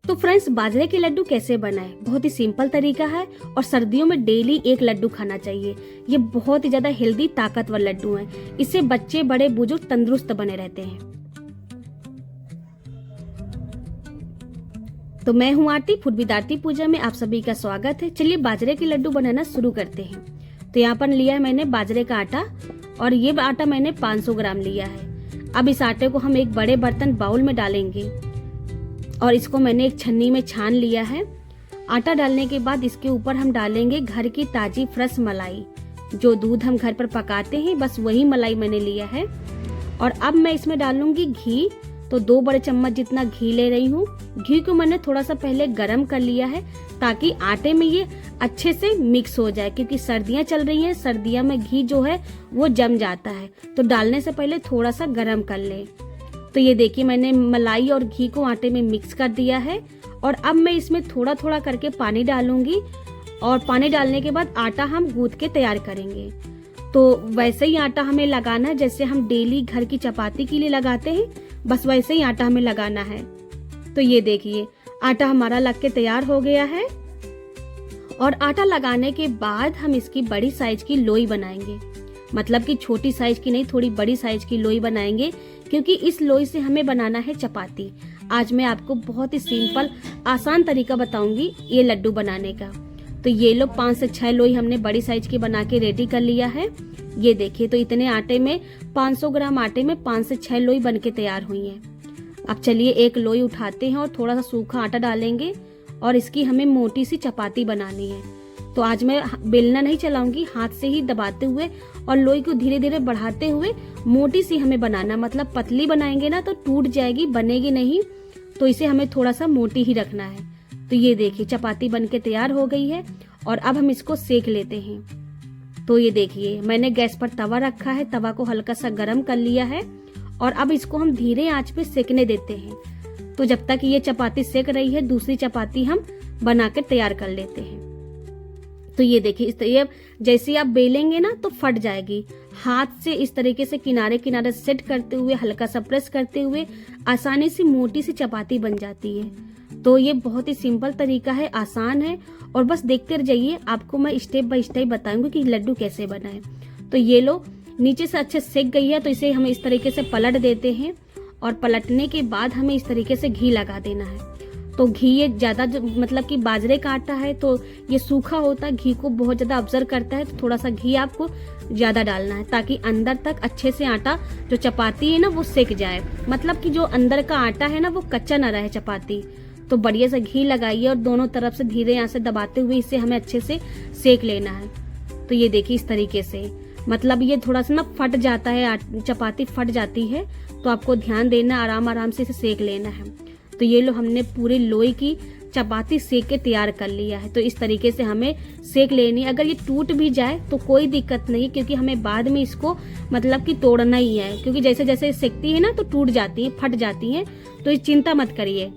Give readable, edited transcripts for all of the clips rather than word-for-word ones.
तो फ्रेंड्स, बाजरे के लड्डू कैसे बनाएं? बहुत ही सिंपल तरीका है और सर्दियों में डेली एक लड्डू खाना चाहिए। ये बहुत ही ज्यादा हेल्दी ताकतवर लड्डू हैं। इससे बच्चे बड़े बुजुर्ग तंदुरुस्त बने रहते हैं। तो मैं हूँ आरती, फूड विद आरती पूजा में आप सभी का स्वागत है। चलिए बाजरे के लड्डू बनाना शुरू करते हैं। तो यहाँ पर लिया है मैंने बाजरे का आटा और ये आटा मैंने 500 ग्राम लिया है। अब इस आटे को हम एक बड़े बर्तन बाउल में डालेंगे और इसको मैंने एक छन्नी में छान लिया है। आटा डालने के बाद इसके ऊपर हम डालेंगे घर की ताजी फ्रेश मलाई। जो दूध हम घर पर पकाते हैं बस वही मलाई मैंने लिया है। और अब मैं इसमें डालूंगी घी। तो 2 बड़े चम्मच जितना घी ले रही हूँ। घी को मैंने थोड़ा सा पहले गरम कर लिया है ताकि आटे में ये अच्छे से मिक्स हो जाए, क्योंकि सर्दियां चल रही हैं। सर्दियों में घी जो है वो जम जाता है, तो डालने से पहले थोड़ा सा गरम कर ले। तो ये देखिए मैंने मलाई और घी को आटे में मिक्स कर दिया है और अब मैं इसमें थोड़ा थोड़ा करके पानी डालूंगी और पानी डालने के बाद आटा हम गूंथ के तैयार करेंगे। तो वैसे ही आटा हमें लगाना है जैसे हम डेली घर की चपाती के लिए लगाते हैं, बस वैसे ही आटा हमें लगाना है। तो ये देखिए आटा हमारा लग के तैयार हो गया है और आटा लगाने के बाद हम इसकी बड़ी साइज की लोई बनाएंगे। मतलब कि छोटी साइज की नहीं, थोड़ी बड़ी साइज की लोई बनाएंगे, क्योंकि इस लोई से हमें बनाना है चपाती। आज मैं आपको बहुत ही सिंपल आसान तरीका बताऊंगी ये लड्डू बनाने का। तो ये लो 5 से 6 लोई हमने बड़ी साइज की बना के रेडी कर लिया है। ये देखिए, तो इतने आटे में 500 ग्राम आटे में 5 से 6 लोई बन के तैयार हुई हैं। अब चलिए एक लोई उठाते हैं और थोड़ा सा सूखा आटा डालेंगे और इसकी हमें मोटी सी चपाती बनानी है। तो आज मैं बेलना नहीं चलाऊंगी, हाथ से ही दबाते हुए और लोई को धीरे धीरे बढ़ाते हुए मोटी सी हमें बनाना। मतलब पतली बनाएंगे ना तो टूट जाएगी, बनेगी नहीं। तो इसे हमें थोड़ा सा मोटी ही रखना है। तो ये देखिए चपाती बन के तैयार हो गई है और अब हम इसको सेक लेते हैं। तो ये देखिए मैंने गैस पर तवा रखा है, तवा को हल्का सा गर्म कर लिया है और अब इसको हम धीरे आंच पे सेकने देते हैं। तो जब तक ये चपाती सेक रही है दूसरी चपाती हम बना के तैयार कर लेते हैं। तो ये देखिए इस तरह जैसे आप बेलेंगे ना तो फट जाएगी। हाथ से इस तरीके से किनारे किनारे सेट करते हुए हल्का सा प्रेस करते हुए आसानी से मोटी सी चपाती बन जाती है। तो ये बहुत ही सिंपल तरीका है, आसान है और बस देखते रह जाइए। आपको मैं स्टेप बाय स्टेप बताऊंगी कि लड्डू कैसे बनाए। तो ये लो नीचे से अच्छे सेक गई है, तो इसे हम इस तरीके से पलट देते हैं और पलटने के बाद हमें इस तरीके से घी लगा देना है। तो घी ये ज्यादा मतलब कि बाजरे का आटा है तो ये सूखा होता है, घी को बहुत ज्यादा ऑब्जर्व करता है। तो थोड़ा सा घी आपको ज्यादा डालना है ताकि अंदर तक अच्छे से आटा जो चपाती है ना वो सेक जाए। मतलब कि जो अंदर का आटा है ना वो कच्चा ना रहे चपाती। तो बढ़िया से घी लगाइए और दोनों तरफ से धीरे यहाँ से दबाते हुए इसे हमें अच्छे से सेक लेना है। तो ये देखिए इस तरीके से, मतलब ये थोड़ा सा ना फट जाता है, चपाती फट जाती है, तो आपको ध्यान देना, आराम आराम से इसे सेक लेना है। तो ये लो हमने पूरी लोई की चपाती सेक के तैयार कर लिया है। तो इस तरीके से हमें सेक लेनी। अगर ये टूट भी जाए तो कोई दिक्कत नहीं, क्योंकि हमें बाद में इसको मतलब कि तोड़ना ही है, क्योंकि जैसे जैसे सेकती है ना तो टूट जाती है, फट जाती है। तो ये चिंता मत करिए।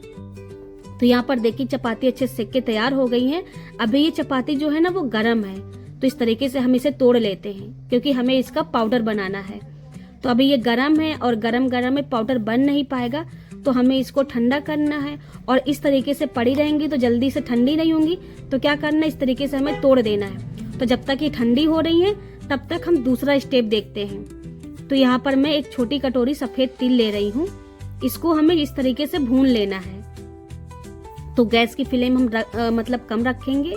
तो यहाँ पर देखिए चपाती अच्छे सेक के तैयार हो गई है। अभी ये चपाती जो है ना वो गर्म है, तो इस तरीके से हम इसे तोड़ लेते हैं, क्योंकि हमें इसका पाउडर बनाना है। तो अभी ये गर्म है और गरम गरम में पाउडर बन नहीं पाएगा, तो हमें इसको ठंडा करना है। और इस तरीके से पड़ी रहेंगी तो जल्दी से ठंडी नहीं होंगी, तो क्या करना है इस तरीके से हमें तोड़ देना है। तो जब तक ये ठंडी हो रही है तब तक हम दूसरा स्टेप देखते हैं। तो यहाँ पर मैं एक छोटी कटोरी सफेद तिल ले रही हूँ। इसको हमें इस तरीके से भून लेना है। तो गैस की फ्लेम हम मतलब कम रखेंगे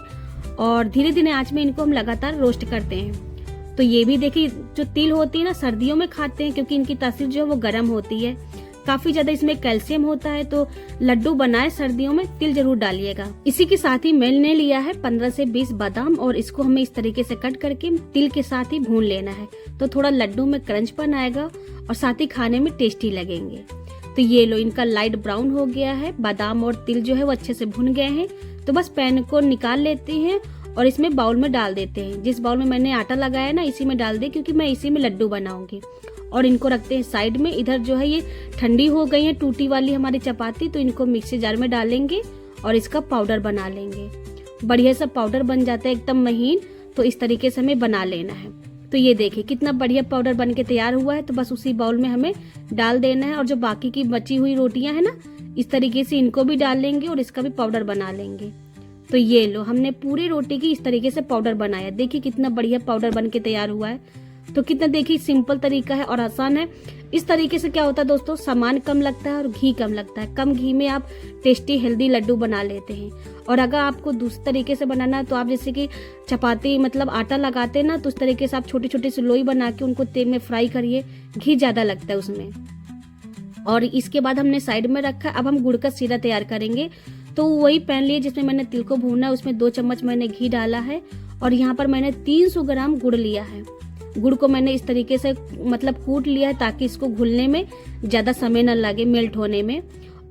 और धीरे धीरे आंच में इनको हम लगातार रोस्ट करते हैं। तो ये भी देखिए जो तिल होती है ना सर्दियों में खाते हैं, क्योंकि इनकी तासीर जो है वो गर्म होती है। काफी ज्यादा इसमें कैल्शियम होता है। तो लड्डू बनाए सर्दियों में तिल जरूर डालिएगा। इसी के साथ ही मैंने लिया है 15 से 20 बादाम और इसको हमें इस तरीके से कट करके तिल के साथ ही भून लेना है। तो थोड़ा लड्डू में क्रंचपन आएगा और साथ ही खाने में टेस्टी लगेंगे। तो ये लो इनका लाइट ब्राउन हो गया है, बादाम और तिल जो है वो अच्छे से भुन गए हैं। तो बस पैन को निकाल लेते हैं और इसमें बाउल में डाल देते हैं। जिस बाउल में मैंने आटा लगाया ना इसी में डाल दे, क्योंकि मैं इसी में लड्डू बनाऊंगी। और इनको रखते हैं साइड में। इधर जो है ये ठंडी हो गई है टूटी वाली हमारी चपाती, तो इनको मिक्सी जार में डालेंगे और इसका पाउडर बना लेंगे। बढ़िया सा पाउडर बन जाता है एकदम महीन। तो इस तरीके से हमें बना लेना है। तो ये देखिए कितना बढ़िया पाउडर बन के तैयार हुआ है। तो बस उसी बाउल में हमें डाल देना है और जो बाकी की बची हुई रोटियां है ना इस तरीके से इनको भी डाल लेंगे और इसका भी पाउडर बना लेंगे। तो ये लो, हमने पूरी रोटी की इस तरीके से पाउडर बनाया। देखिए कितना बढ़िया पाउडर बन के तैयार हुआ है। तो कितना देखिए सिंपल तरीका है और आसान है। इस तरीके से क्या होता है दोस्तों, सामान कम लगता है और घी कम लगता है। कम घी में आप टेस्टी हेल्दी लड्डू बना लेते हैं। और अगर आपको दूसरे तरीके से बनाना है तो आप जैसे कि चपाती मतलब आटा लगाते हैं ना, तो उस तरीके से आप छोटी छोटी सी लोई बना के उनको तेल में फ्राई करिए, घी ज्यादा लगता है उसमें। और इसके बाद हमने साइड में रखा। अब हम गुड़ का सीरा तैयार करेंगे। तो वही पैन लिए जिसमें मैंने तिल को भूना है, उसमें 2 चम्मच मैंने घी डाला है और यहाँ पर मैंने 300 ग्राम गुड़ लिया है। गुड़ को मैंने इस तरीके से मतलब कूट लिया है ताकि इसको घुलने में ज्यादा समय न लगे, मेल्ट होने में।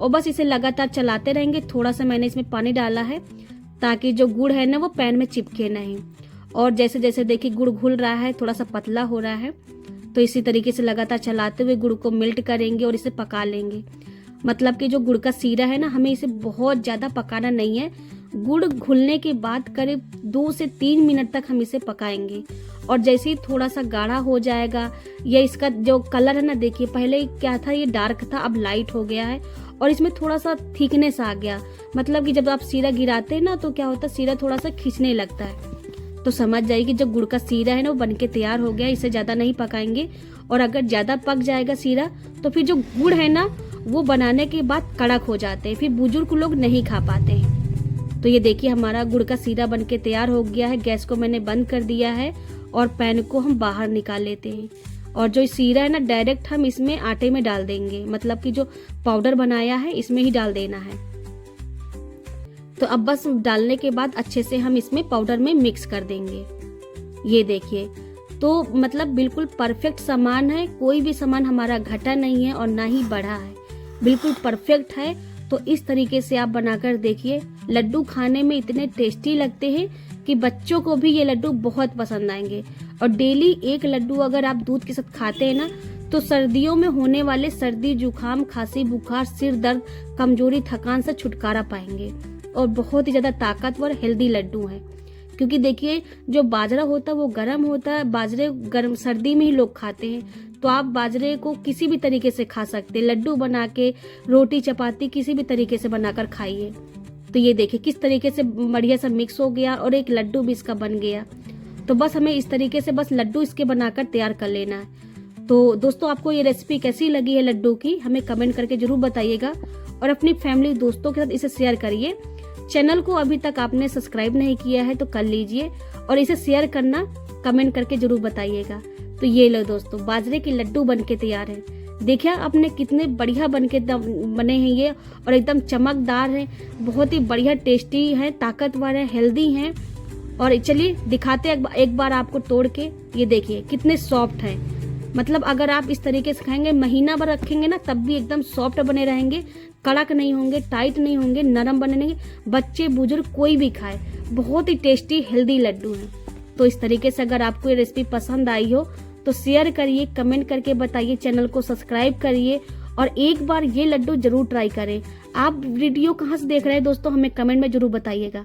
और बस इसे लगातार चलाते रहेंगे। थोड़ा सा मैंने इसमें पानी डाला है ताकि जो गुड़ है ना वो पैन में चिपके नहीं। और जैसे जैसे देखिए गुड़ घुल रहा है, थोड़ा सा पतला हो रहा है, तो इसी तरीके से लगातार चलाते हुए गुड़ को मेल्ट करेंगे और इसे पका लेंगे। मतलब कि जो गुड़ का सीरा है ना, हमें इसे बहुत ज्यादा पकाना नहीं है। गुड़ घुलने के बाद करीब 2 से 3 मिनट तक हम इसे पकाएंगे। और जैसे ही थोड़ा सा गाढ़ा हो जाएगा, या इसका जो कलर है ना, देखिए पहले क्या था, ये डार्क था, अब लाइट हो गया है और इसमें थोड़ा सा थिकनेस आ गया। मतलब कि जब आप सीरा गिराते हैं ना, तो क्या होता है, सीरा थोड़ा सा खींचने लगता है। तो समझ जाइए कि जो गुड़ का सीरा है ना वो बनके तैयार हो गया। इसे ज्यादा नहीं पकाएंगे। और अगर ज्यादा पक जाएगा सीरा तो फिर जो गुड़ है ना वो बनाने के बाद कड़क हो जाते हैं, फिर बुजुर्ग लोग नहीं खा पाते हैं। तो ये देखिए हमारा गुड़ का सीरा बनके तैयार हो गया है। गैस को मैंने बंद कर दिया है और पैन को हम बाहर निकाल लेते हैं। और जो सीरा है ना डायरेक्ट हम इसमें आटे में डाल देंगे। मतलब कि जो पाउडर बनाया है इसमें ही डाल देना है। तो अब बस डालने के बाद अच्छे से हम इसमें पाउडर में मिक्स कर देंगे। ये देखिए, तो मतलब बिल्कुल परफेक्ट सामान है। कोई भी सामान हमारा घटा नहीं है और ना ही बढ़ा है, बिल्कुल परफेक्ट है। तो इस तरीके से आप बनाकर देखिए। लड्डू खाने में इतने टेस्टी लगते हैं कि बच्चों को भी ये लड्डू बहुत पसंद आएंगे। और डेली एक लड्डू अगर आप दूध के साथ खाते हैं ना, तो सर्दियों में होने वाले सर्दी, जुकाम, खांसी, बुखार, सिर दर्द, कमजोरी, थकान से छुटकारा पाएंगे। और बहुत ही ज्यादा ताकतवर हेल्दी लड्डू हैं। क्योंकि देखिए जो बाजरा होता है वो गर्म होता है। बाजरे गर्म सर्दी में ही लोग खाते हैं। तो आप बाजरे को किसी भी तरीके से खा सकते हैं, लड्डू बना के, रोटी चपाती किसी भी तरीके से बनाकर खाइए। तो ये देखिए किस तरीके से बढ़िया सा मिक्स हो गया और एक लड्डू भी इसका बन गया। तो बस हमें इस तरीके से बस लड्डू इसके बनाकर तैयार कर लेना है। तो दोस्तों आपको ये रेसिपी कैसी लगी है लड्डू की, हमें कमेंट करके जरूर बताइएगा। और अपनी फैमिली दोस्तों के साथ इसे शेयर करिए। चैनल को अभी तक आपने सब्सक्राइब नहीं किया है तो कर लीजिए और इसे शेयर करना कमेंट करके जरूर बताइएगा। तो ये लो दोस्तों, बाजरे के लड्डू बनके तैयार है। देखिए आपने कितने बढ़िया बनके बने हैं ये, और एकदम चमकदार है, बहुत ही बढ़िया टेस्टी है, ताकतवर है, हेल्दी है। और चलिए दिखाते हैं एक बार आपको तोड़ के। ये देखिए कितने सॉफ्ट है। मतलब अगर आप इस तरीके से खाएंगे, महीना भर रखेंगे ना, तब भी एकदम सॉफ्ट बने रहेंगे, कड़क नहीं होंगे, टाइट नहीं होंगे, नरम बनेंगे। बच्चे बुजुर्ग कोई भी खाए, बहुत ही टेस्टी हेल्दी लड्डू हैं। तो इस तरीके से अगर आपको ये रेसिपी पसंद आई हो तो शेयर करिए, कमेंट करके बताइए, चैनल को सब्सक्राइब करिए और एक बार ये लड्डू जरूर ट्राई करें। आप वीडियो कहाँ से देख रहे हैं दोस्तों, हमें कमेंट में जरूर बताइएगा।